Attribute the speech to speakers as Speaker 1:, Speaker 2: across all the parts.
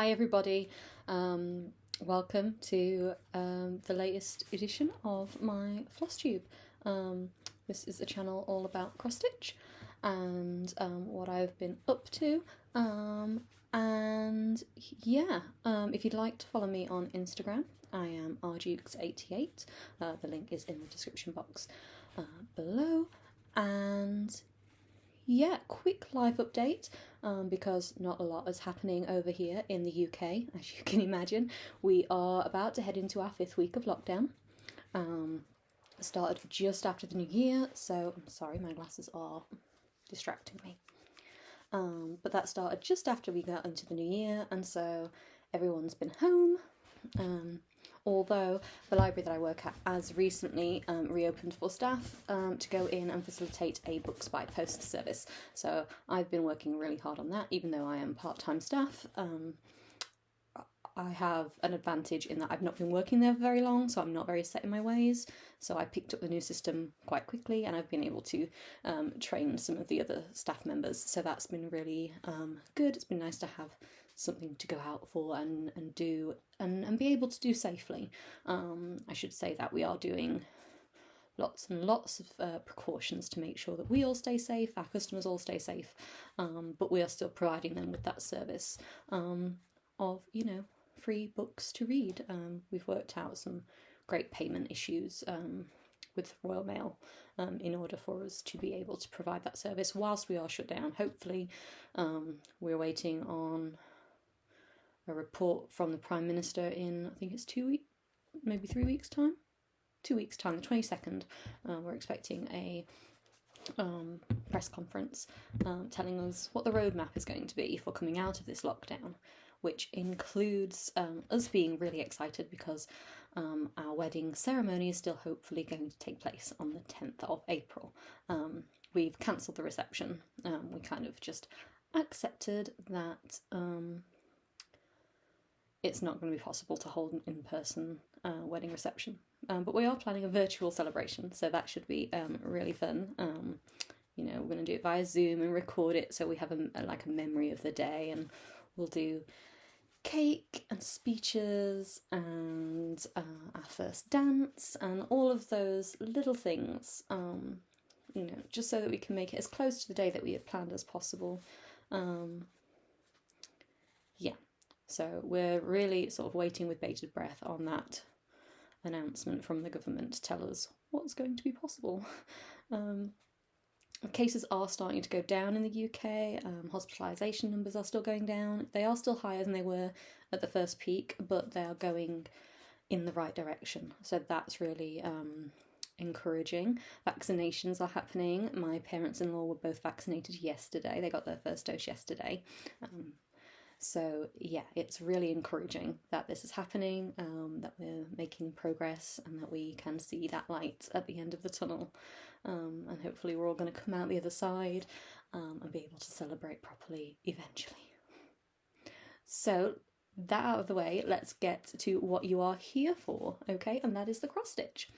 Speaker 1: Hi everybody, welcome to the latest edition of my Flosstube. This is a channel all about cross stitch and what I've been up to, and yeah, if you'd like to follow me on Instagram, I am rjukes88, the link is in the description box below, and yeah, quick live update, because not a lot is happening over here in the UK, as you can imagine. We are about to head into our 5th week of lockdown. Started just after the new year, so I'm sorry, my glasses are distracting me. But that started just after we got into the new year, and so everyone's been home. Although the library that I work at has recently reopened for staff to go in and facilitate a books by post service. So I've been working really hard on that, even though I am part-time staff. I have an advantage in that I've not been working there very long, so I'm not very set in my ways. So I picked up the new system quite quickly, and I've been able to train some of the other staff members. So that's been really good. It's been nice to have something to go out for and do and be able to do safely. I should say that we are doing lots and lots of precautions to make sure that we all stay safe, our customers all stay safe, but we are still providing them with that service of, you know, free books to read. We've worked out some great payment issues with Royal Mail in order for us to be able to provide that service whilst we are shut down. Hopefully, we're waiting on a report from the Prime Minister in, I think it's 2 weeks, maybe 3 weeks time? 2 weeks time, the 22nd. We're expecting a press conference telling us what the roadmap is going to be for coming out of this lockdown, which includes us being really excited because our wedding ceremony is still hopefully going to take place on the 10th of April. We've cancelled the reception. We kind of just accepted that it's not going to be possible to hold an in-person wedding reception. But we are planning a virtual celebration, so that should be really fun. You know, we're going to do it via Zoom and record it so we have like a memory of the day, and we'll do cake and speeches and our first dance and all of those little things, you know, just so that we can make it as close to the day that we had planned as possible. Yeah. So we're really sort of waiting with bated breath on that announcement from the government to tell us what's going to be possible. Cases are starting to go down in the UK, hospitalisation numbers are still going down. They are still higher than they were at the first peak, but they are going in the right direction. So that's really encouraging. Vaccinations are happening. My parents-in-law were both vaccinated yesterday. They got their first dose yesterday. So yeah, it's really encouraging that this is happening, that we're making progress and that we can see that light at the end of the tunnel. And hopefully we're all going to come out the other side and be able to celebrate properly eventually. So that out of the way, let's get to what you are here for, okay? And that is the cross stitch.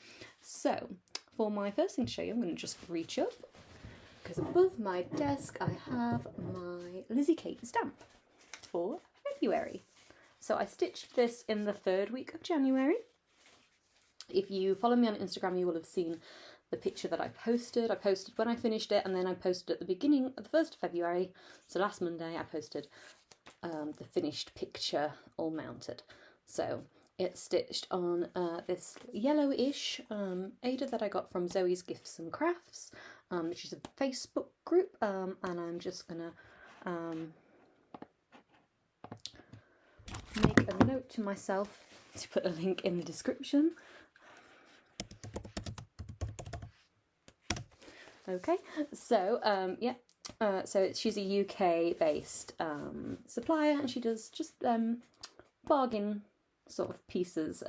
Speaker 1: So for my first thing to show you, I'm going to just reach up, because above my desk I have my Lizzie Kate stamp for February. So I stitched this in the 3rd week of January. If you follow me on Instagram, you will have seen the picture that I posted. I posted when I finished it, and then I posted at the beginning of the 1st of February. So last Monday I posted the finished picture all mounted. So it's stitched on this yellowish Ada that I got from Zoe's Gifts and Crafts, which is a Facebook group, and I'm just gonna make a note to myself to put a link in the description. Okay, so yeah, so she's a UK based supplier, and she does just bargain sort of pieces.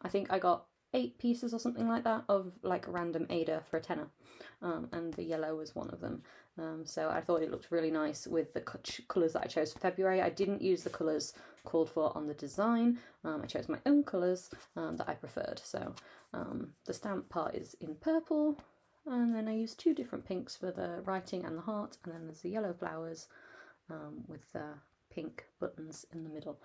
Speaker 1: I think I got 8 pieces or something like that of like random Ada for a tenner, and the yellow was one of them. So I thought it looked really nice with the colours that I chose for February. I didn't use the colours called for on the design. I chose my own colours that I preferred. So the stamp part is in purple, and then I used 2 different pinks for the writing and the heart, and then there's the yellow flowers with the pink buttons in the middle.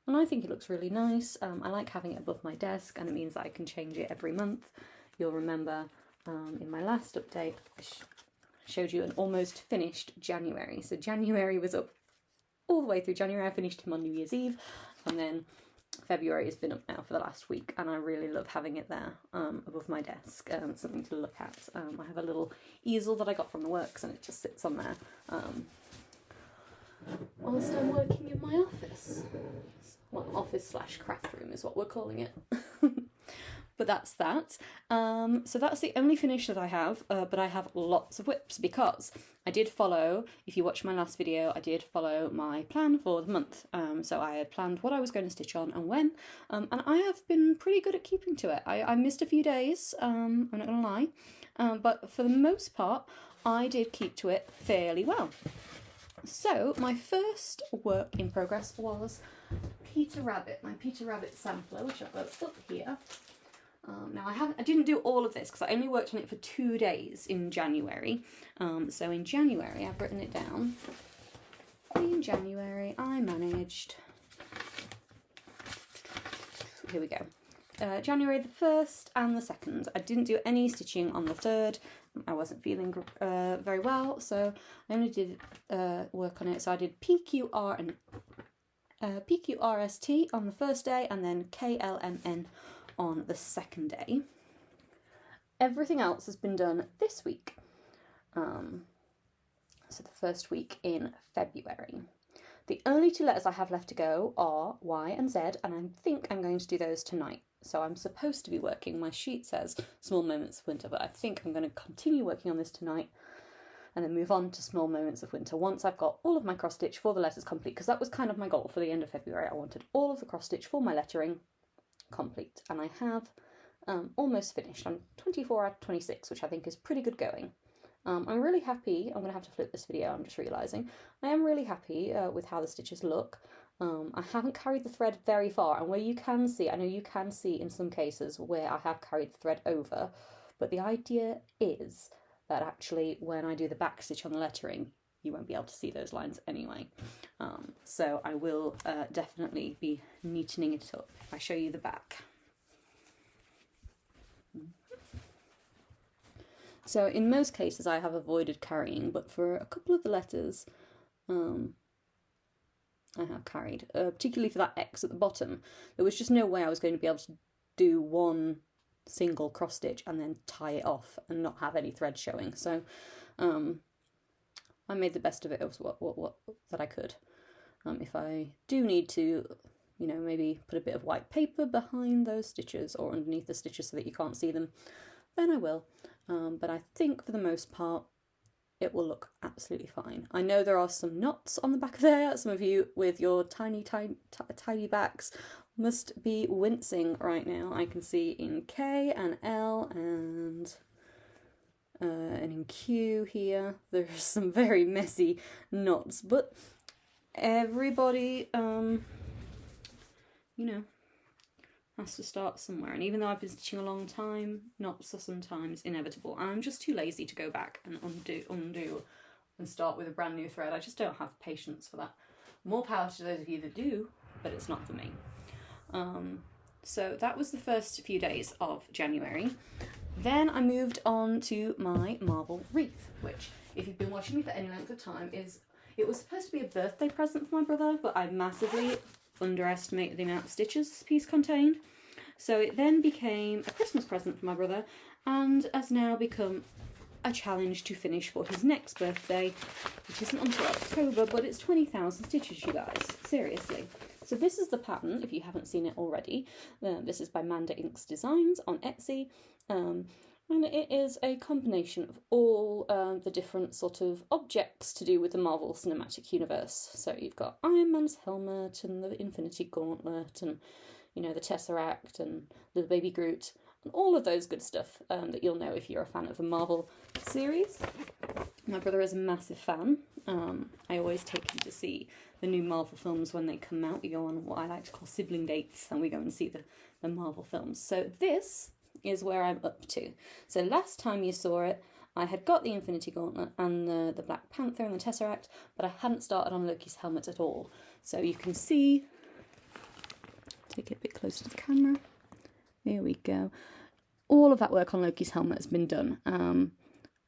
Speaker 1: And I think it looks really nice. I like having it above my desk, and it means that I can change it every month. You'll remember in my last update, I showed you an almost finished January. So January was up all the way through January. I finished him on New Year's Eve, and then February has been up now for the last week, and I really love having it there above my desk. Something to look at. I have a little easel that I got from the works, and it just sits on there whilst I'm working in my office. Well, office / craft room is what we're calling it. But that's that. So that's the only finish that I have, but I have lots of whips because I did follow, if you watched my last video, I did follow my plan for the month. So I had planned what I was going to stitch on and when, and I have been pretty good at keeping to it. I missed a few days, I'm not going to lie, but for the most part, I did keep to it fairly well. So my first work in progress was Peter Rabbit, my Peter Rabbit sampler, which I've got up here. Now I didn't do all of this because I only worked on it for 2 days in January. So in January, I've written it down. In January, I managed. Here we go. January the 1st and the 2nd. I didn't do any stitching on the 3rd. I wasn't feeling very well, so I only did work on it. So I did PQR and PQRST on the first day, and then KLMN on the second day. Everything else has been done this week. So the first week in February. The only 2 letters I have left to go are Y and Z, and I think I'm going to do those tonight. So I'm supposed to be working, my sheet says Small Moments of Winter, but I think I'm going to continue working on this tonight and then move on to Small Moments of Winter once I've got all of my cross stitch for the letters complete, because that was kind of my goal for the end of February. I wanted all of the cross stitch for my lettering complete, and I have almost finished. I'm 24 out of 26, which I think is pretty good going. I'm really happy. I'm going to have to flip this video, I'm just realising. I am really happy with how the stitches look. I haven't carried the thread very far, and where you can see, I know you can see in some cases where I have carried the thread over, but the idea is that actually when I do the back stitch on the lettering, you won't be able to see those lines anyway. So I will definitely be neatening it up if I show you the back. So in most cases I have avoided carrying, but for a couple of the letters I have carried, particularly for that X at the bottom. There was just no way I was going to be able to do one single cross stitch and then tie it off and not have any thread showing. So I made the best of it of what that I could. If I do need to, you know, maybe put a bit of white paper behind those stitches or underneath the stitches so that you can't see them, then I will. But I think for the most part it will look absolutely fine. I know there are some knots on the back there. Some of you with your tiny backs must be wincing right now. I can see in K and L and in Q here, there's some very messy knots, but everybody, you know, has to start somewhere. And even though I've been stitching a long time, knots are sometimes inevitable. I'm just too lazy to go back and undo and start with a brand new thread. I just don't have patience for that. More power to those of you that do, but it's not for me. So that was the first few days of January. Then I moved on to my marble wreath, which, if you've been watching me for any length of time, it was supposed to be a birthday present for my brother, but I massively underestimated the amount of stitches this piece contained. So it then became a Christmas present for my brother, and has now become a challenge to finish for his next birthday, which isn't until October, but it's 20,000 stitches, you guys. Seriously. So this is the pattern, if you haven't seen it already. This is by Manda Inks Designs on Etsy. And it is a combination of all the different sort of objects to do with the Marvel Cinematic Universe. So you've got Iron Man's helmet and the Infinity Gauntlet and, you know, the Tesseract and Little Baby Groot and all of those good stuff that you'll know if you're a fan of the Marvel series. My brother is a massive fan. I always take him to see the new Marvel films when they come out. We go on what I like to call sibling dates and we go and see the Marvel films. So this is where I'm up to. So last time you saw it, I had got the Infinity Gauntlet and the Black Panther and the Tesseract, but I hadn't started on Loki's helmet at all. So you can see, take it a bit closer to the camera, there we go. All of that work on Loki's helmet has been done, and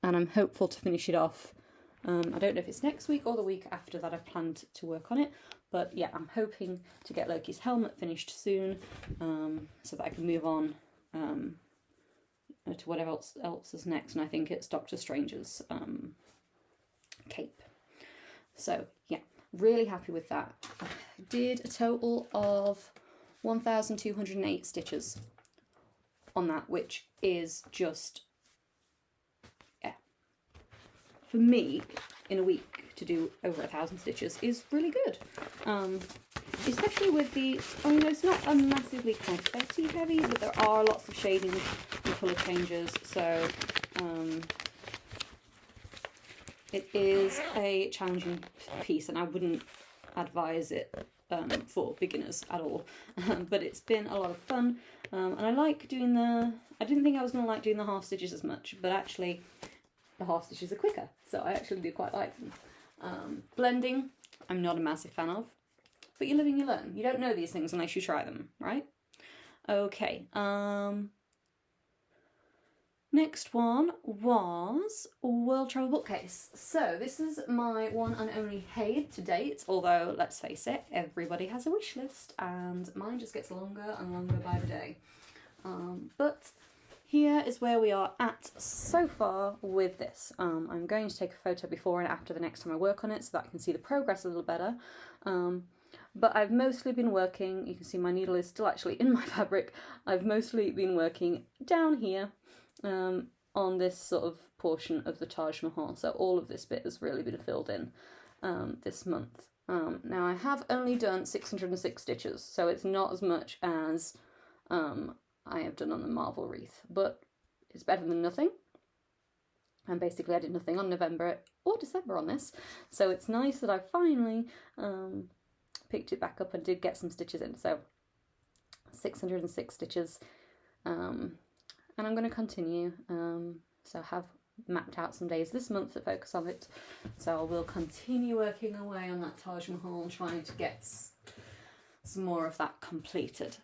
Speaker 1: I'm hopeful to finish it off. I don't know if it's next week or the week after that I've planned to work on it, but yeah, I'm hoping to get Loki's helmet finished soon, so that I can move on to whatever else is next, and I think it's Doctor Strange's cape. So yeah, really happy with that. I did a total of 1,208 stitches on that, which is just, yeah, for me in a week to do over 1,000 stitches is really good, especially with the, I mean, it's not a massively confetti heavy, but there are lots of shading and colour changes, so it is a challenging piece, and I wouldn't advise it for beginners at all, but it's been a lot of fun, and I like doing I didn't think I was going to like doing the half stitches as much, but actually the half stitches are quicker, so I actually do quite like them. Blending, I'm not a massive fan of, but you live and you learn. You don't know these things unless you try them, right? Okay, next one was World Travel Bookcase. So this is my one and only HAED to date, although let's face it, everybody has a wish list and mine just gets longer and longer by the day. But here is where we are at so far with this. I'm going to take a photo before and after the next time I work on it so that I can see the progress a little better. But I've mostly been working, you can see my needle is still actually in my fabric, I've mostly been working down here on this sort of portion of the Taj Mahal. So all of this bit has really been filled in this month. Now I have only done 606 stitches, so it's not as much as I have done on the Marvel wreath, but it's better than nothing. And basically I did nothing on November or December on this, so it's nice that I finally picked it back up and did get some stitches in. So 606 stitches, and I'm going to continue. So I have mapped out some days this month to focus on it, so I will continue working away on that Taj Mahal, trying to get some more of that completed.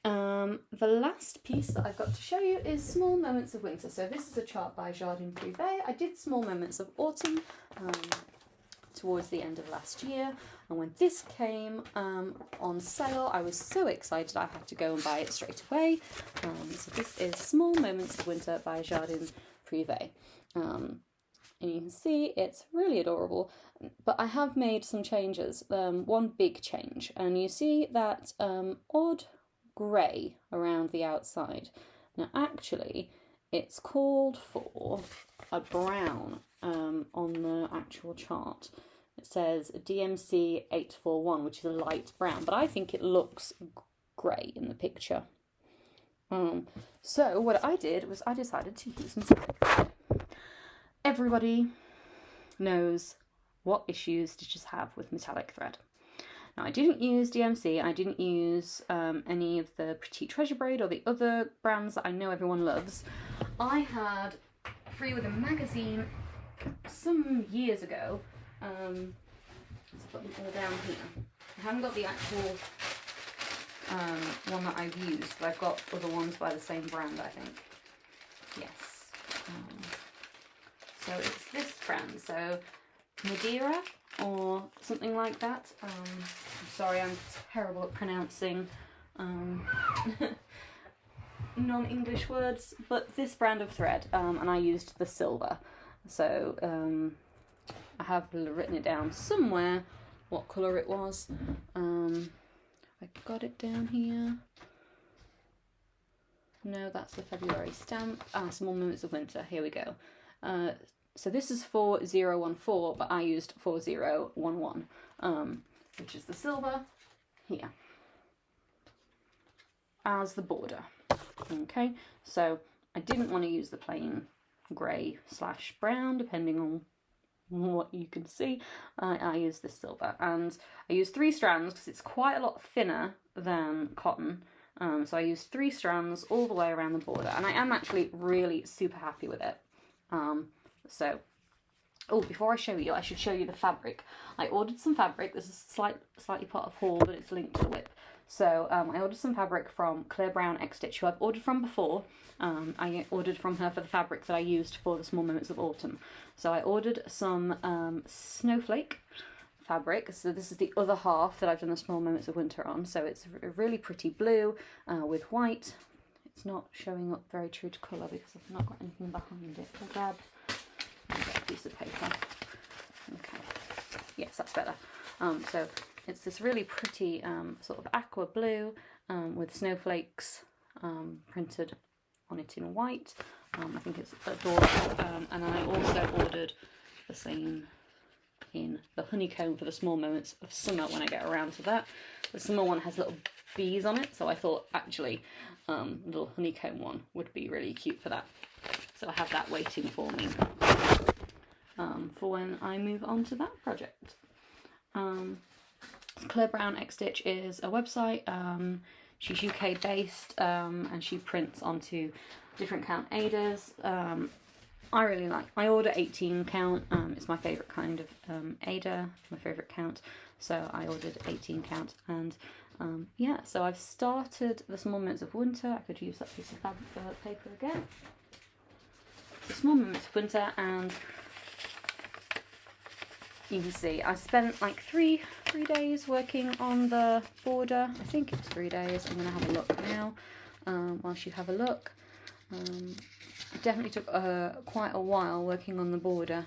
Speaker 1: The last piece that I've got to show you is Small Moments of Winter. So this is a chart by Jardin Privé. I did Small Moments of Autumn towards the end of last year, and when this came on sale, I was so excited I had to go and buy it straight away. So this is Small Moments of Winter by Jardin Privé. And you can see it's really adorable, but I have made some changes. One big change, and you see that odd grey around the outside. Now actually it's called for a brown on the actual chart. It says DMC 841, which is a light brown, but I think it looks grey in the picture. So what I did was I decided to use metallic thread. Everybody knows what issues stitches have with metallic thread. Now I didn't use DMC, I didn't use any of the Petite Treasure Braid or the other brands that I know everyone loves. I had Free With a magazine some years ago. Let's put them all down here. I haven't got the actual one that I've used, but I've got other ones by the same brand, I think. Yes. So it's this brand, so Madeira or something like that. I'm sorry, I'm terrible at pronouncing non-English words, but this brand of thread, and I used the silver. So I have written it down somewhere what colour it was. I got it down here. No, that's the February stamp. Small Moments of Winter, here we go. So this is 4014, but I used 4011, which is the silver here as the border. Okay, so I didn't want to use the plain grey / brown, depending on what you can see. I used this silver, and I used 3 strands because it's quite a lot thinner than cotton. So I used 3 strands all the way around the border, and I am actually really super happy with it. So, oh, before I show you, I should show you the fabric. I ordered some fabric. This is slightly part of haul, but it's linked to the whip. So I ordered some fabric from Claire Brown X Stitch, who I've ordered from before. I ordered from her for the fabric that I used for the Small Moments of Autumn. So I ordered some snowflake fabric. So this is the other half that I've done the Small Moments of Winter on. So it's a really pretty blue with white. It's not showing up very true to colour because I've not got anything behind it. I'll grab a piece of paper. Okay, yes, that's better. So it's this really pretty sort of aqua blue with snowflakes printed on it in white. I think it's adorable. And I also ordered the same in the honeycomb for the Small Moments of Summer when I get around to that. The summer one has little bees on it, so I thought actually the little honeycomb one would be really cute for that. So I have that waiting for me for when I move on to that project. Claire Brown X Stitch is a website. She's UK based and she prints onto different count Aidas. I really like, I order 18 count, it's my favourite kind of Aida, my favourite count, so I ordered 18 count, and yeah, so I've started the Small Moments of Winter. I could use that piece of fabric paper again. The Small Moments of Winter, and you can see I spent like three days working on the border. I think it's 3 days. I'm going to have a look now whilst you have a look. It definitely took quite a while working on the border.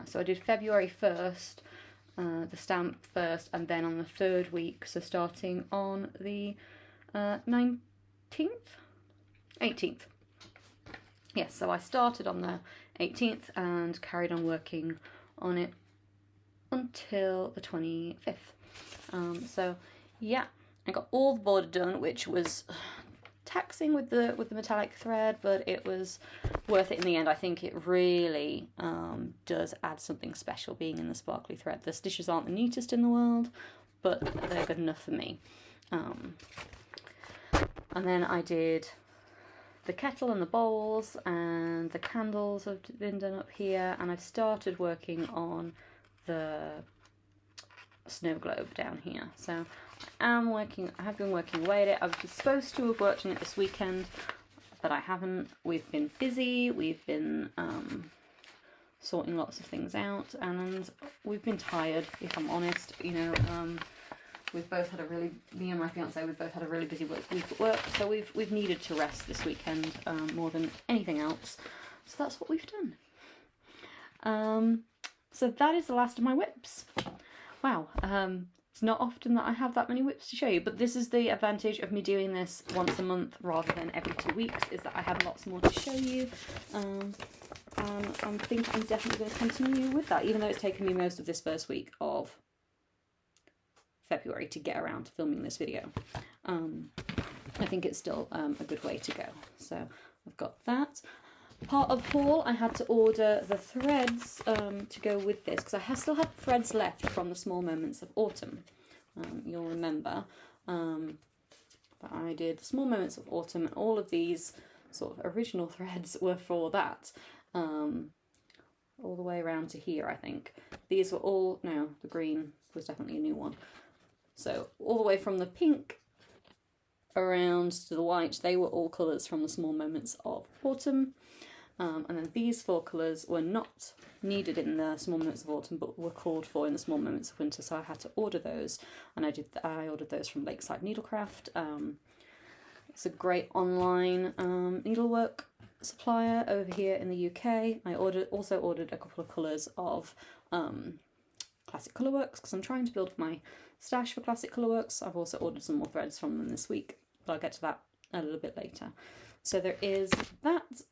Speaker 1: So I did February 1st, the stamp first, and then on the 3rd week, so starting on the 19th? 18th. Yes, so I started on the 18th and carried on working on it until the 25th. So yeah, I got all the border done, which was taxing with the metallic thread, but it was worth it in the end. I think it really does add something special being in the sparkly thread. The stitches aren't the neatest in the world, but they're good enough for me. And then I did the kettle and the bowls, and the candles have been done up here, and I've started working on the snow globe down here. So I have been working away at it. I was supposed to have worked on it this weekend, but I haven't. We've been busy, we've been sorting lots of things out, and we've been tired, if I'm honest. You know, we've both had me and my fiance, we've both had a really busy week at work, so we've needed to rest this weekend more than anything else. So that's what we've done. So that is the last of my whips. Wow. It's not often that I have that many whips to show you, but this is the advantage of me doing this once a month rather than every 2 weeks, is that I have lots more to show you. And I think I'm definitely going to continue with that, even though it's taken me most of this first week of February to get around to filming this video. I think it's still a good way to go. So I've got that. Part of haul, I had to order the threads to go with this, because I still have threads left from the Small Moments of Autumn. You'll remember that I did the Small Moments of Autumn, and all of these sort of original threads were for that. All the way around to here, I think. These were all, no, the green was definitely a new one. So all the way from the pink around to the white, they were all colours from the Small Moments of Autumn. And then these 4 colours were not needed in the Small Moments of Autumn, but were called for in the Small Moments of Winter, so I had to order those, and I ordered those from Lakeside Needlecraft. It's a great online needlework supplier over here in the UK. I also ordered a couple of colours of classic colorworks, because I'm trying to build my stash for classic colorworks. I've also ordered some more threads from them this week, but I'll get to that a little bit later. So there is that.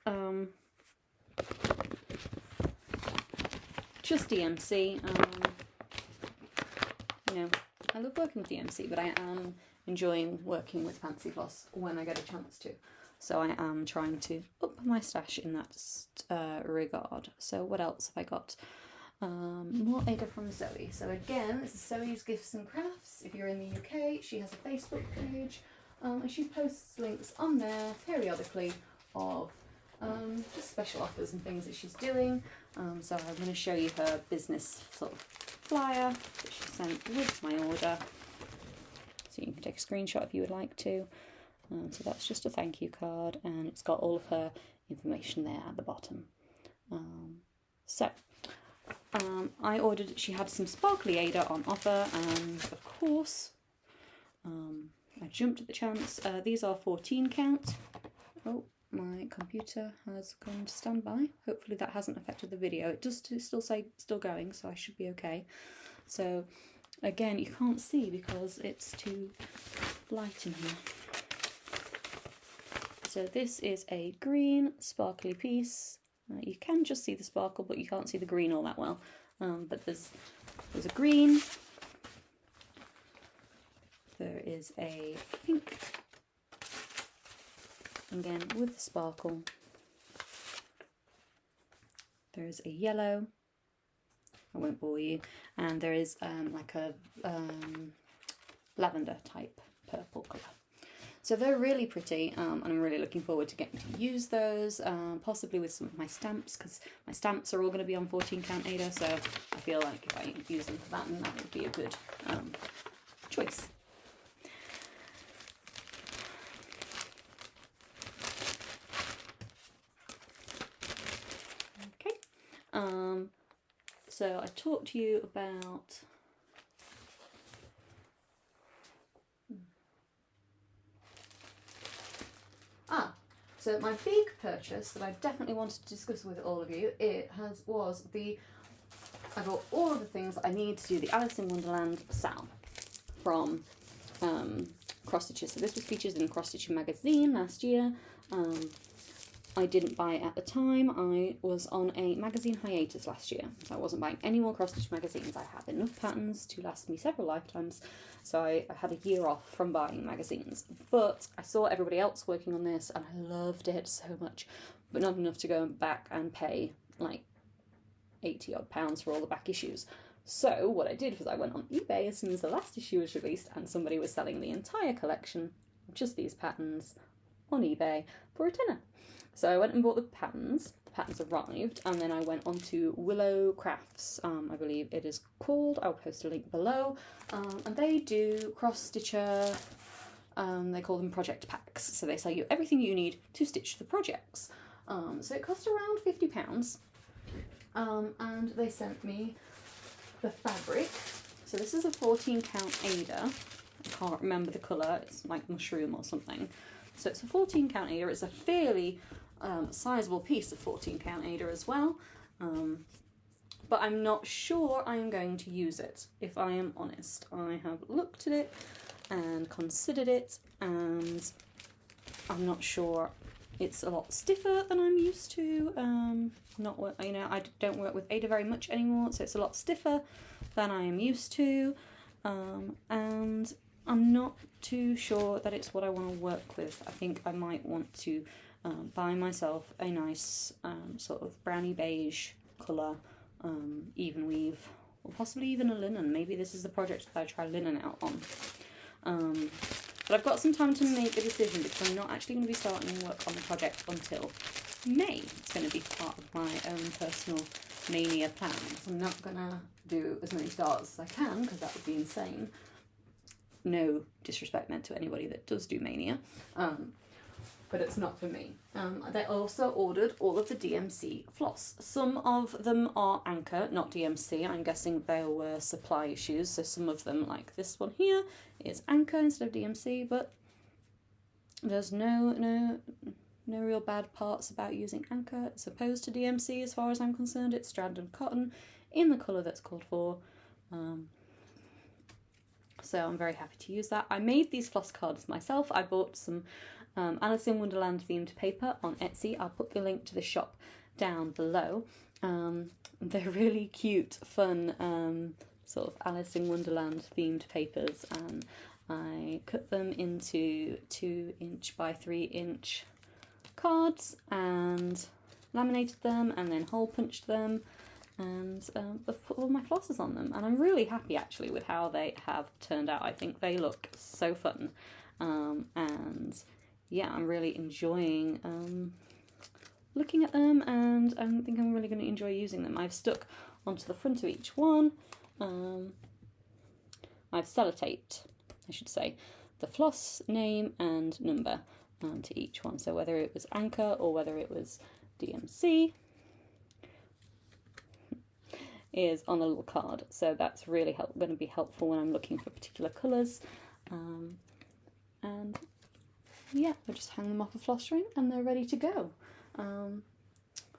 Speaker 1: Just DMC. You know, I love working with DMC, but I am enjoying working with Fancy Floss when I get a chance to. So I am trying to up my stash in that regard. So what else have I got? More Ada from Zoe. So again, this is Zoe's Gifts and Crafts. If you're in the UK, she has a Facebook page, and she posts links on there periodically of just special offers and things that she's doing. So I'm going to show you her business sort of flyer that she sent with my order. So you can take a screenshot if you would like to. So that's just a thank you card, and it's got all of her information there at the bottom. I ordered, she had some sparkly Ada on offer, and of course I jumped at the chance. These are 14 count. Oh, my computer has gone to standby. Hopefully that hasn't affected the video. It does still say still going, so I should be okay. So again, you can't see because it's too light in here. So this is a green sparkly piece. You can just see the sparkle, but you can't see the green all that well. But there's a green. There is a pink. Again, with the sparkle. There is a yellow. I won't bore you. And there is like a lavender type purple colour. So they're really pretty, and I'm really looking forward to getting to use those, possibly with some of my stamps, because my stamps are all going to be on 14 count Ada, so I feel like if I use them for that, then that would be a good choice. Okay, so I talked to you about so my big purchase that I definitely wanted to discuss with all of you, I got all of the things that I need to do the Alice in Wonderland SMOW from Cross Stitches. So this was featured in Cross Stitching magazine last year. I didn't buy it at the time. I was on a magazine hiatus last year, so I wasn't buying any more Cross Stitch magazines. I have enough patterns to last me several lifetimes, so I had a year off from buying magazines. But I saw everybody else working on this, and I loved it so much, but not enough to go back and pay like 80 odd pounds for all the back issues. So what I did was I went on eBay as soon as the last issue was released, and somebody was selling the entire collection, just these patterns, on eBay for a tenner. So I went and bought the patterns arrived, and then I went on to Willow Crafts, I believe it is called. I'll post a link below, and they do cross-stitcher, they call them project packs, so they sell you everything you need to stitch the projects. So it cost around £50, and they sent me the fabric. So this is a 14 count Ada, I can't remember the colour, it's like mushroom or something. So it's a 14 count Ada, it's a fairly sizable piece of 14 count Ada as well, but I'm not sure I'm going to use it, if I am honest. I have looked at it and considered it, and I'm not sure. It's a lot stiffer than I'm used to. I don't work with Ada very much anymore, so it's a lot stiffer than I am used to, and I'm not too sure that it's what I want to work with. I think I might want to buy myself a nice sort of browny beige colour, even weave, or possibly even a linen. Maybe this is the project that I try linen out on. But I've got some time to make a decision, because I'm not actually going to be starting work on the project until May. It's going to be part of my own personal mania plans. I'm not going to do as many starts as I can, because that would be insane. No disrespect meant to anybody that does do mania, but it's not for me. They also ordered all of the DMC Floss. Some of them are Anchor, not DMC. I'm guessing there were supply issues, so some of them, like this one here, is Anchor instead of DMC, but there's no real bad parts about using Anchor as opposed to DMC as far as I'm concerned. It's stranded cotton in the colour that's called for. So I'm very happy to use that. I made these floss cards myself. I bought some Alice in Wonderland themed paper on Etsy. I'll put the link to the shop down below. They're really cute, fun sort of Alice in Wonderland themed papers, and I cut them into 2" by 3" cards and laminated them, and then hole punched them, and put all my flosses on them, and I'm really happy actually with how they have turned out. I think they look so fun, and yeah, I'm really enjoying looking at them, and I think I'm really going to enjoy using them. I've stuck onto the front of each one, I've sellotaped, I should say, the floss name and number to each one. So whether it was Anchor or whether it was DMC is on a little card. So that's really going to be helpful when I'm looking for particular colours. And yeah, I just hang them off a floss string and they're ready to go.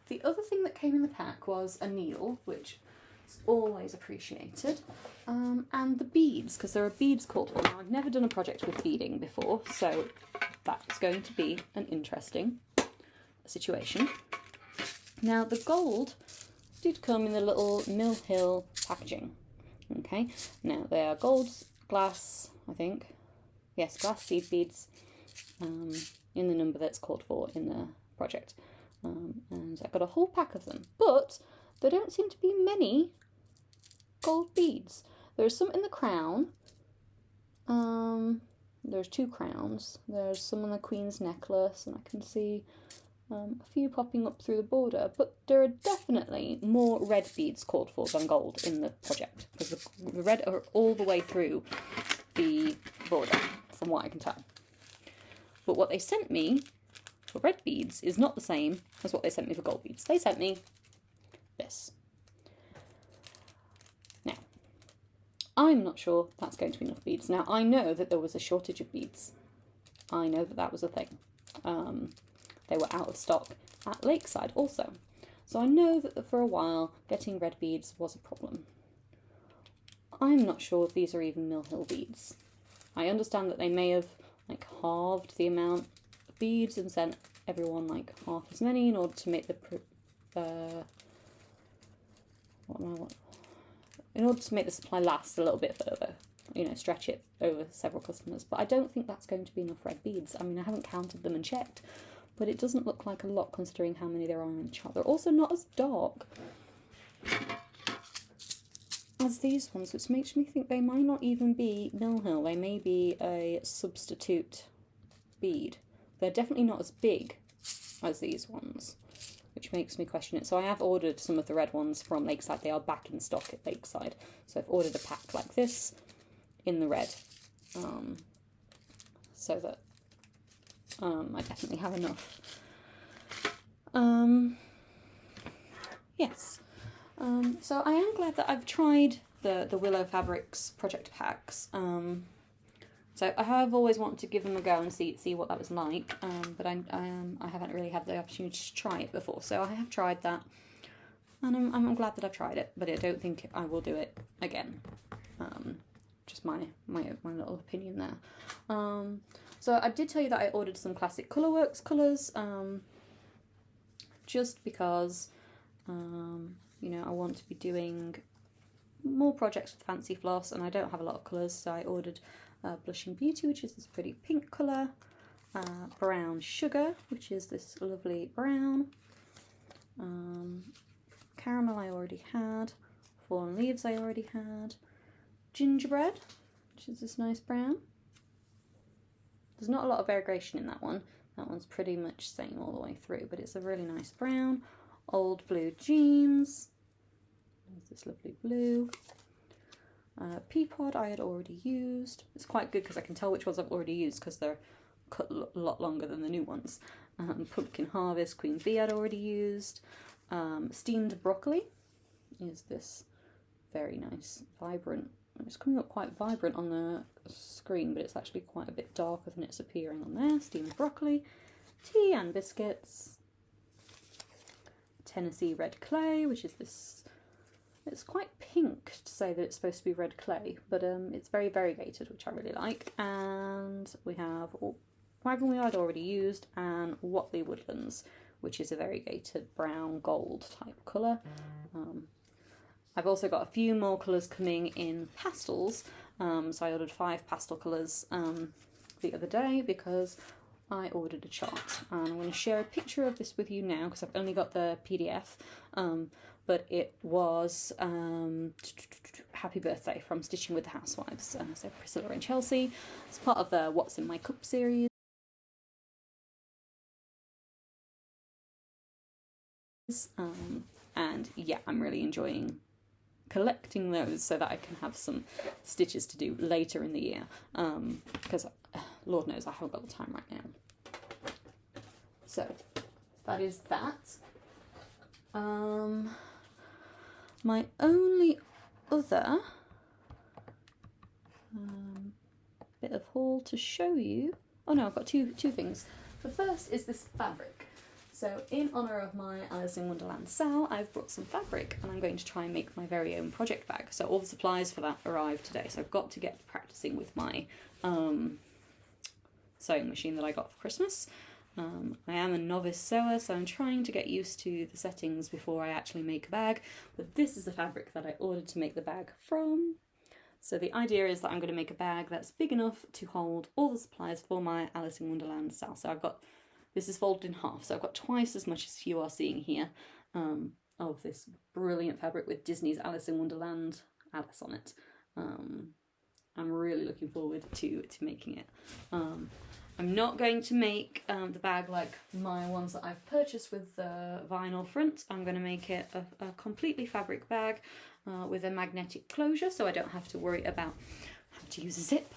Speaker 1: The other thing that came in the pack was a needle, which is always appreciated, and the beads, because there are beads called for. Now, I've never done a project with beading before, so that's going to be an interesting situation. Now, the gold did come in the little Mill Hill packaging. Okay, now they are gold glass, I think. Yes, glass seed beads in the number that's called for in the project. And I got a whole pack of them, but there don't seem to be many gold beads. There's some in the crown. There's 2 crowns. There's some on the Queen's necklace, and I can see a few popping up through the border, but there are definitely more red beads called for than gold in the project, because the red are all the way through the border, from what I can tell. But what they sent me for red beads is not the same as what they sent me for gold beads. They sent me this. Now, I'm not sure that's going to be enough beads. Now, I know that there was a shortage of beads. I know that that was a thing. They were out of stock at Lakeside also. So I know that for a while, getting red beads was a problem. I'm not sure if these are even Mill Hill beads. I understand that they may have like halved the amount of beads and sent everyone like half as many in order to make the in order to make the supply last a little bit further, you know, stretch it over several customers. But I don't think that's going to be enough red beads. I mean, I haven't counted them and checked, but it doesn't look like a lot considering how many there are in the chart. They're also not as dark as these ones, which makes me think they might not even be Mill Hill. They may be a substitute bead. They're definitely not as big as these ones, which makes me question it. So I have ordered some of the red ones from Lakeside. They are back in stock at Lakeside. So I've ordered a pack like this in the red, so that I definitely have enough. Yes. So I am glad that I've tried the Willow Fabrics project packs. So I have always wanted to give them a go and see what that was like, but I haven't really had the opportunity to try it before. So I have tried that, and I'm glad that I've tried it, but I don't think I will do it again. Just my little opinion there. So I did tell you that I ordered some classic colorworks colours, just because you know, I want to be doing more projects with fancy floss, and I don't have a lot of colours, so I ordered Blushing Beauty, which is this pretty pink colour, Brown Sugar, which is this lovely brown, Caramel I already had, Fallen Leaves I already had, Gingerbread, which is this nice brown. There's not a lot of variegation in that one. That one's pretty much same all the way through, but it's a really nice brown. Old Blue Jeans. There's this lovely blue. Peapod I had already used. It's quite good because I can tell which ones I've already used because they're cut a lot longer than the new ones. Pumpkin Harvest, Queen Bee I'd already used. Steamed Broccoli is this very nice, vibrant. It's coming up quite vibrant on the screen, but it's actually quite a bit darker than it's appearing on there. Steamed Broccoli. Tea and Biscuits. Tennessee Red Clay, which is this, it's quite pink to say that it's supposed to be red clay, but it's very variegated, which I really like. And we have Wagon Wheel I'd already used, and Watley Woodlands, which is a variegated brown gold type colour. I've also got a few more colours coming in pastels, so I ordered 5 pastel colours the other day because I ordered a chart, and I'm going to share a picture of this with you now because I've only got the PDF, but it was Happy Birthday from Stitching with the Housewives, so Priscilla and Chelsea. It's part of the What's in My Cup series. And yeah, I'm really enjoying collecting those so that I can have some stitches to do later in the year, because Lord knows I haven't got the time right now. So that is that. My only other bit of haul to show you, oh no, I've got two things. The first is this fabric. So in honour of my Alice in Wonderland Sal, I've brought some fabric and I'm going to try and make my very own project bag. So all the supplies for that arrived today, so I've got to get practicing with my sewing machine that I got for Christmas. I am a novice sewer, so I'm trying to get used to the settings before I actually make a bag, but this is the fabric that I ordered to make the bag from. So the idea is that I'm going to make a bag that's big enough to hold all the supplies for my Alice in Wonderland Sal. So I've got, this is folded in half, so I've got twice as much as you are seeing here of this brilliant fabric with Disney's Alice in Wonderland Alice on it. I'm really looking forward to making it. I'm not going to make the bag like my ones that I've purchased with the vinyl front. I'm going to make it a completely fabric bag with a magnetic closure, so I don't have to worry about how to use a zip,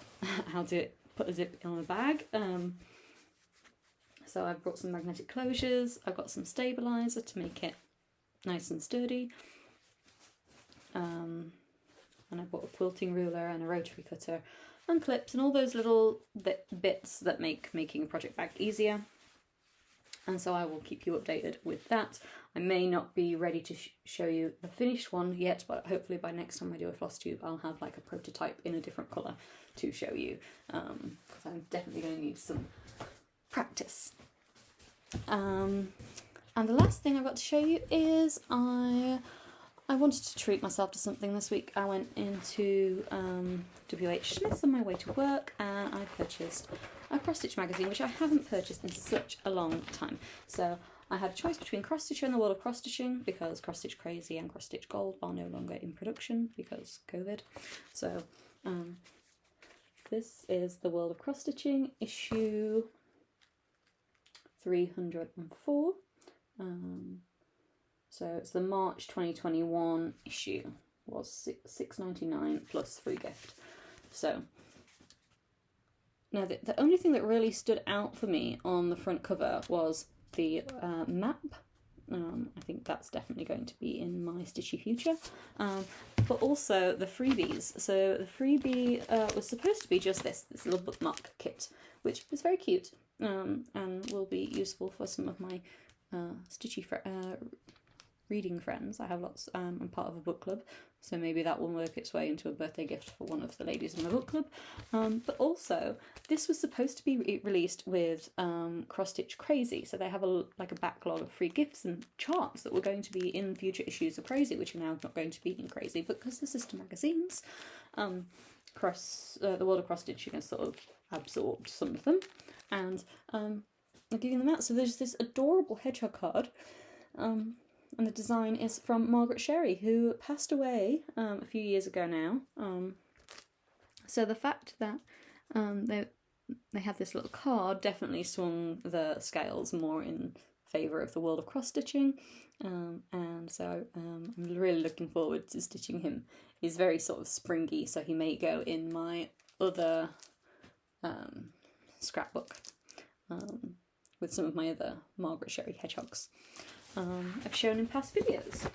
Speaker 1: how to put a zip on a bag. So I've brought some magnetic closures, I've got some stabiliser to make it nice and sturdy, and I bought a quilting ruler and a rotary cutter and clips and all those little bits that make making a project bag easier. And so I will keep you updated with that. I may not be ready to show you the finished one yet, but hopefully by next time I do a Flosstube I'll have like a prototype in a different colour to show you, because I'm definitely going to need some practice. And the last thing I've got to show you is I wanted to treat myself to something this week. I went into WH Smith's on my way to work and I purchased a cross stitch magazine, which I haven't purchased in such a long time. So I had a choice between cross stitch and the world of cross stitching, because Cross Stitch Crazy and Cross Stitch Gold are no longer in production because COVID. So this is the world of cross stitching, issue 304. So it's the March 2021 issue, was $6.99 plus free gift. So now the only thing that really stood out for me on the front cover was the map. I think that's definitely going to be in my stitchy future. But also the freebies. So the freebie was supposed to be just this little bookmark kit, which is very cute and will be useful for some of my stitchy reading friends. I have lots. I'm part of a book club, so maybe that will work its way into a birthday gift for one of the ladies in my book club. But also, this was supposed to be released with Cross Stitch Crazy, so they have a backlog of free gifts and charts that were going to be in future issues of Crazy, which are now not going to be in Crazy, but because the sister magazines, the world of cross stitching has sort of absorbed some of them, and they're giving them out. So there's this adorable hedgehog card. And the design is from Margaret Sherry, who passed away a few years ago now. So the fact that they have this little card definitely swung the scales more in favour of the world of cross-stitching. And so I'm really looking forward to stitching him. He's very sort of springy, so he may go in my other scrapbook with some of my other Margaret Sherry hedgehogs I've shown in past videos.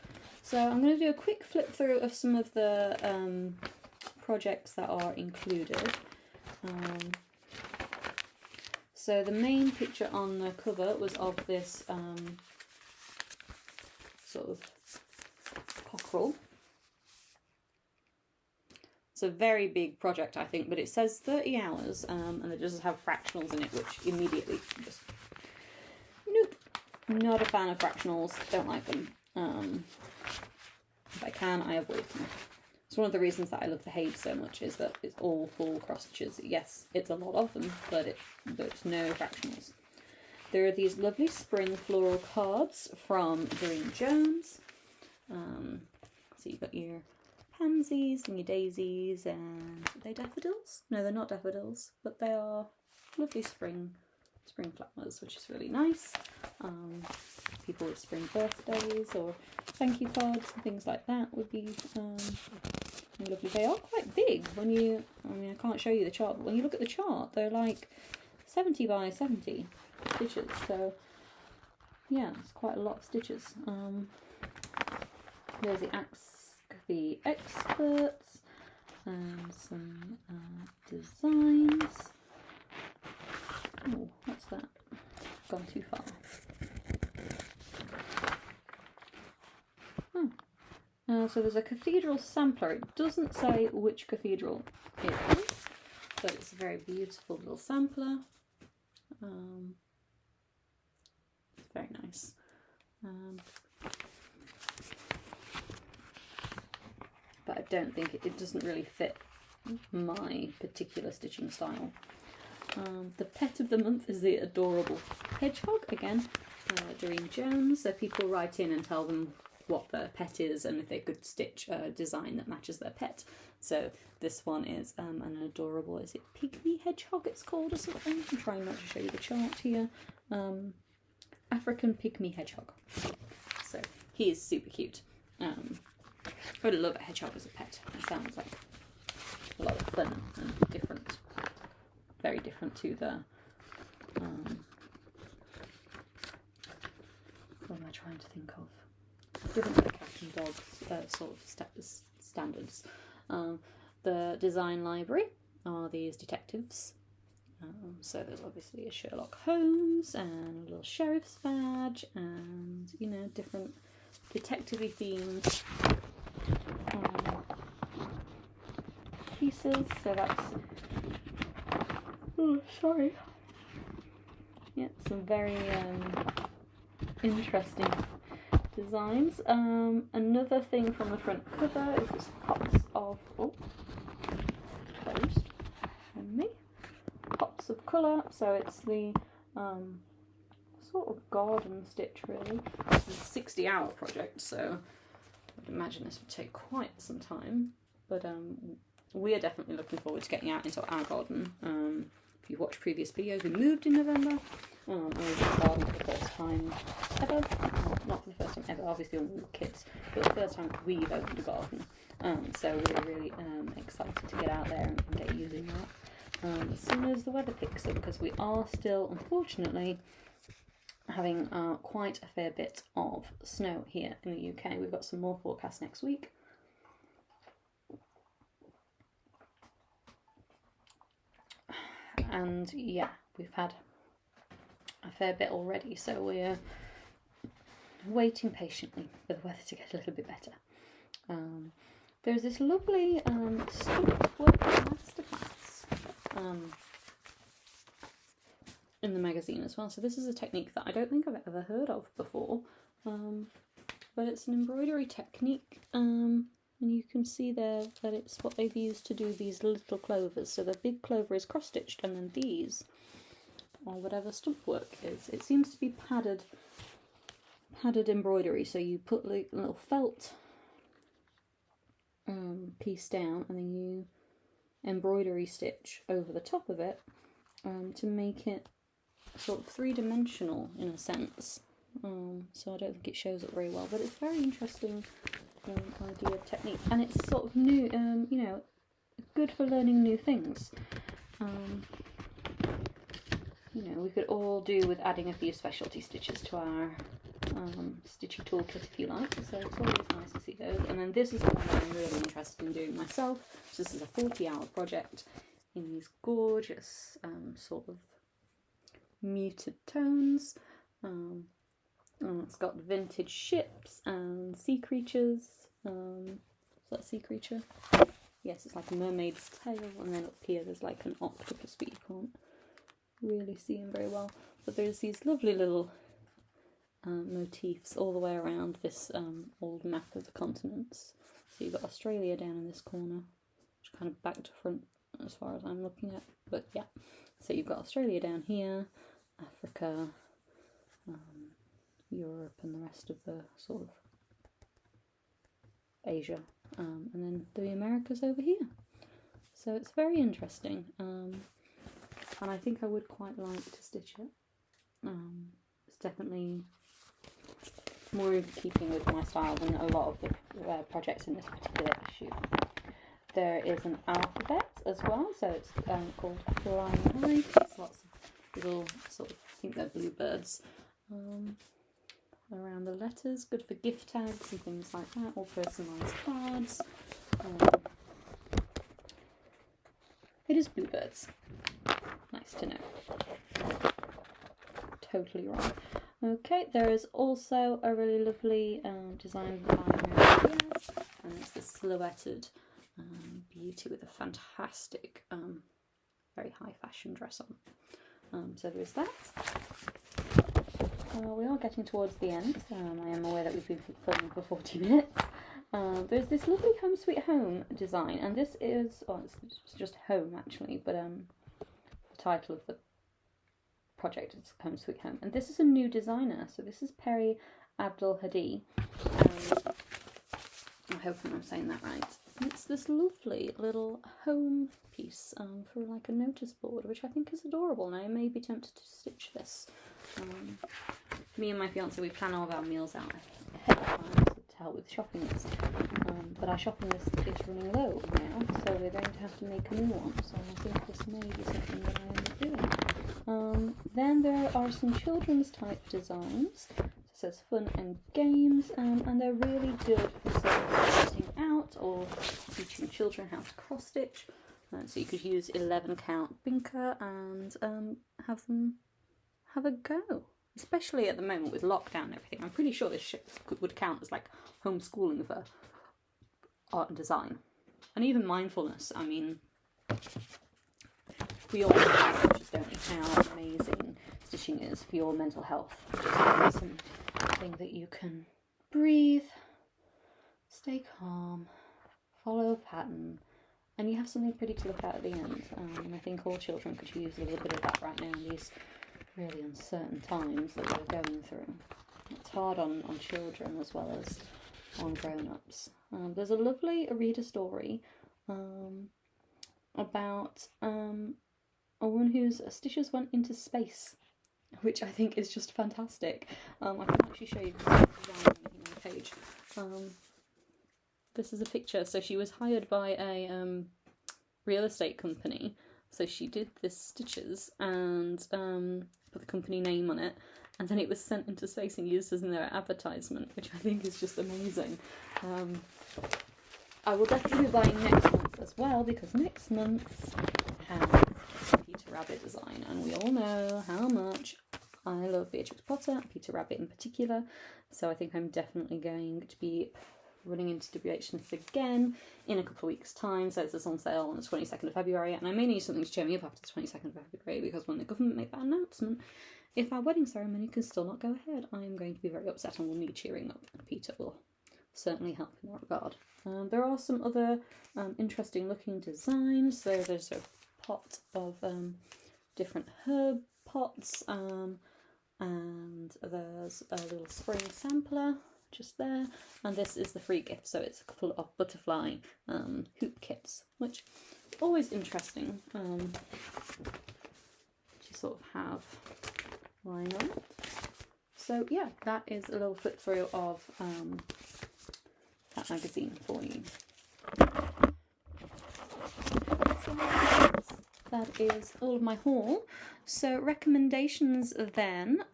Speaker 1: So I'm going to do a quick flip through of some of the projects that are included. So the main picture on the cover was of this sort of cockerel. It's a very big project, I think, but it says 30 hours and it does have fractionals in it, which immediately just... Nope. Not a fan of fractionals, don't like them. If I can, I avoid them. It's one of the reasons that I love the HAED so much, is that it's all full cross stitches. Yes, it's a lot of them, but there's no fractionals. There are these lovely spring floral cards from Doreen Jones. So you've got your pansies and your daisies, and are they daffodils? No, they're not daffodils, but they are lovely spring spring flowers, which is really nice. People with spring birthdays or thank you cards and things like that would be lovely. They are quite big when you, I mean, I can't show you the chart, but when you look at the chart, they're like 70 by 70 stitches, so yeah, it's quite a lot of stitches. There's the experts and some designs. Oh, what's that? Gone too far. So there's a cathedral sampler. It doesn't say which cathedral it is, but it's a very beautiful little sampler. It's very nice. But I don't think it doesn't really fit my particular stitching style. The pet of the month is the adorable hedgehog, again, Doreen Jones. So people write in and tell them what their pet is and if they could stitch a design that matches their pet. So this one is an adorable, is it pygmy hedgehog it's called or something? I'm trying not to show you the chart here. African pygmy hedgehog. So he is super cute. I would love a hedgehog as a pet. It sounds like a lot of fun and different. Very different to the what am I trying to think of? Different to the cat and dog sort of standards. The design library are these detectives. So there's obviously a Sherlock Holmes and a little sheriff's badge and, you know, different detective-y themed pieces. So that's, oh sorry, yeah, some very interesting designs. Another thing from the front cover is this pops of, oh, closed on me, pops of colour. So it's the sort of garden stitch really. This is a 60-hour project, so I'd imagine this would take quite some time, but we are definitely looking forward to getting out into our garden. If you've watched previous videos, we moved in November. I was in the garden for the first time ever. Well, not for the first time ever, obviously when we were kids, but the first time we've opened a garden. So we're really excited to get out there and get using that as soon as the weather picks up, because we are still, unfortunately, having quite a fair bit of snow here in the UK. We've got some more forecasts next week. And yeah, we've had a fair bit already, so we're waiting patiently for the weather to get a little bit better. There's this lovely stump work masterclass in the magazine as well. So this is a technique that I don't think I've ever heard of before, but it's an embroidery technique, and you can see there that it's what they've used to do these little clovers. So the big clover is cross-stitched, and then these, or whatever stump work is, it seems to be padded embroidery. So you put like a little felt piece down, and then you embroidery stitch over the top of it to make it sort of three-dimensional in a sense. So I don't think it shows up very well, but it's very interesting idea of technique, and it's sort of new, you know, good for learning new things. You know, we could all do with adding a few specialty stitches to our stitchy toolkit if you like, so it's always nice to see those. And then this is one that I'm really interested in doing myself. So this is a 40-hour project in these gorgeous sort of muted tones. It's got vintage ships and sea creatures. Is that a sea creature? Yes, it's like a mermaid's tail, and then up here there's like an octopus, but you can't really see him very well. But there's these lovely little motifs all the way around this old map of the continents. So you've got Australia down in this corner, which is kind of back to front as far as I'm looking at. But yeah, so you've got Australia down here, Africa, Europe, and the rest of the sort of Asia, and then the Americas over here. So it's very interesting, and I think I would quite like to stitch it. It's definitely more in keeping with my style than a lot of the projects in this particular issue. There is an alphabet as well, so it's called Flying High. It's lots of little sort of, I think they're bluebirds around the letters. Good for gift tags and things like that, or personalised cards. It is bluebirds. Nice to know. Totally wrong. Okay, there is also a really lovely design by Mary Diaz, and it's the silhouetted beauty with a fantastic, very high fashion dress on. So there's that. We are getting towards the end. I am aware that we've been filming for 40 minutes. There's this lovely Home Sweet Home design, and this is, oh, it's just home actually, but the title of the project is Home Sweet Home, and this is a new designer. So this is Perry Abdul Hadi, and I hope I'm saying that right. It's this lovely little home piece for like a notice board, which I think is adorable, and I may be tempted to stitch this. Me and my fiance, we plan all of our meals out ahead of time to help with shopping list, but our shopping list is running low now, so we're going to have to make a new one, so I think this may be something that I am doing. Then there are some children's type designs. It says fun and games, and they're really good for sort of setting out or teaching children how to cross stitch. So you could use 11 count binker and have them have a go, especially at the moment with lockdown and everything. I'm pretty sure this would count as like homeschooling for art and design, and even mindfulness. I mean, we all know, just don't know how amazing stitching is for your mental health. Just something that you can breathe, stay calm, follow a pattern, and you have something pretty to look at the end. And I think all children could use a little bit of that right now in these really uncertain times that we're going through. It's hard on children as well as on grown-ups. There's a lovely reader story about a woman whose stitches went into space, which I think is just fantastic. I can actually show you the design on the page. This is a picture. So she was hired by a real estate company. So she did this stitches and put the company name on it, and then it was sent into space and used as in their advertisement, which I think is just amazing. I will definitely be buying next month as well, because next month has Peter Rabbit design, and we all know how much I love Beatrix Potter, and Peter Rabbit in particular, so I think I'm definitely going to be running into WH Smith's again in a couple of weeks' time. So this is on sale on the 22nd of February, and I may need something to cheer me up after the 22nd of February, because when the government make that announcement, if our wedding ceremony can still not go ahead, I am going to be very upset and will need cheering up, and Peter will certainly help in that regard. There are some other interesting looking designs. So there's a pot of different herb pots, and there's a little spring sampler just there, and this is the free gift, so it's a couple of butterfly hoop kits, which always interesting to sort of have lying on it. So yeah, that is a little flip through of that magazine for you. That is all of my haul. So recommendations then,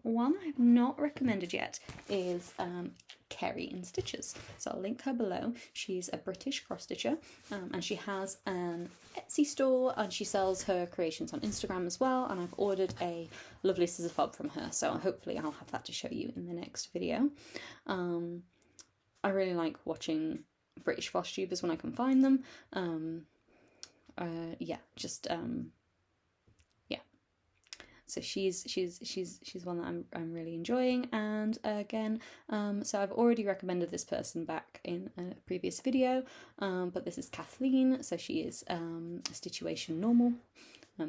Speaker 1: one I have not recommended yet is Kerry in Stitches. So I'll link her below. She's a British cross stitcher, and she has an Etsy store, and she sells her creations on Instagram as well, and I've ordered a lovely scissor fob from her, so hopefully I'll have that to show you in the next video. I really like watching British Flosstubers when I can find them. Yeah, so she's one that I'm really enjoying, and again, so I've already recommended this person back in a previous video, but this is Kathleen. So she is Situation Normal.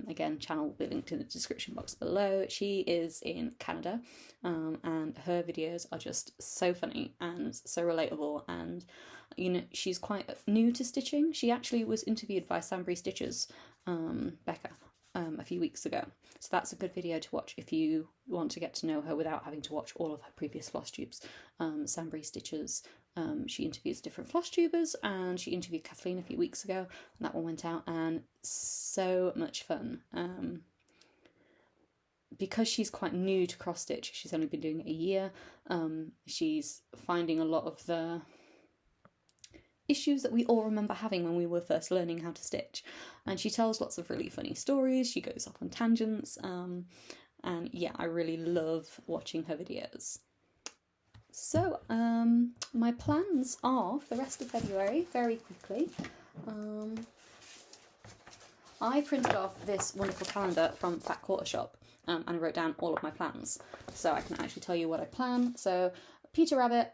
Speaker 1: Again, channel will be linked in the description box below. She is in Canada, and her videos are just so funny and so relatable, and you know, she's quite new to stitching. She actually was interviewed by Sambry Stitches, Becca, a few weeks ago. So that's a good video to watch if you want to get to know her without having to watch all of her previous Flosstubes. Sambry Stitches, she interviews different Flosstubers, and she interviewed Kathleen a few weeks ago, and that one went out, and so much fun. Because she's quite new to cross stitch, she's only been doing it a year, she's finding a lot of the issues that we all remember having when we were first learning how to stitch, and she tells lots of really funny stories, she goes off on tangents, and yeah, I really love watching her videos. So my plans are for the rest of February, very quickly. I printed off this wonderful calendar from Fat Quarter Shop, and I wrote down all of my plans, so I can actually tell you what I plan. So Peter Rabbit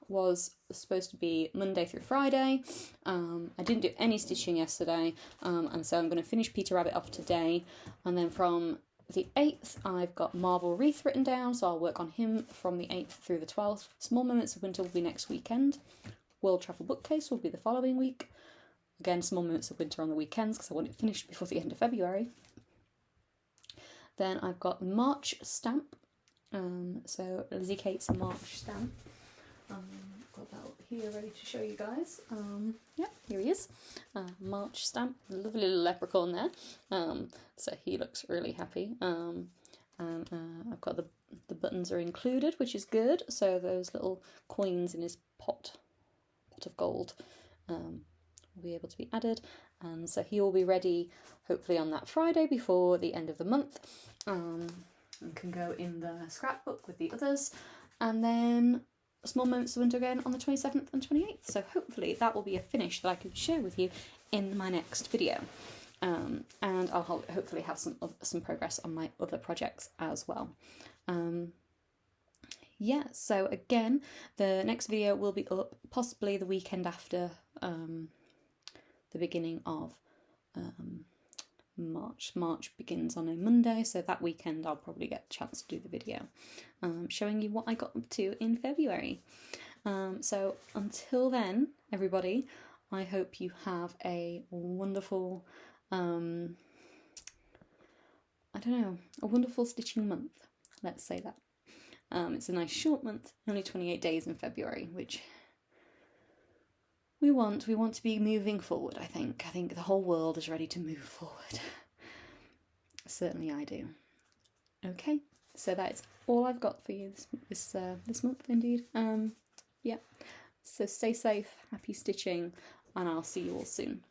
Speaker 1: was supposed to be Monday through Friday. I didn't do any stitching yesterday, and so I'm going to finish Peter Rabbit off today, and then from the 8th I've got Marvel Wreath written down, so I'll work on him from the 8th through the 12th. Small Moments of Winter will be next weekend. World Travel Bookcase will be the following week. Again, Small Moments of Winter on the weekends because I want it finished before the end of February. Then I've got March stamp, so Lizzie Kate's March stamp. Got that up here ready to show you guys. Yeah, here he is. March stamp, lovely little leprechaun there. So he looks really happy. And I've got the buttons are included, which is good. So those little coins in his pot of gold will be able to be added. And so he will be ready hopefully on that Friday before the end of the month. And can go in the scrapbook with the others. And then Small Moments of Winter again on the 27th and 28th. So hopefully that will be a finish that I can share with you in my next video. And I'll hopefully have some progress on my other projects as well. Yeah, so again, the next video will be up possibly the weekend after the beginning of March. March begins on a Monday, so that weekend I'll probably get a chance to do the video showing you what I got up to in February. So until then, everybody, I hope you have a wonderful, a wonderful stitching month, let's say that. It's a nice short month, only 28 days in February, which we want to be moving forward, I think. I think the whole world is ready to move forward. Certainly I do. Okay, so that is all I've got for you this month, indeed. Yeah, so stay safe, happy stitching, and I'll see you all soon.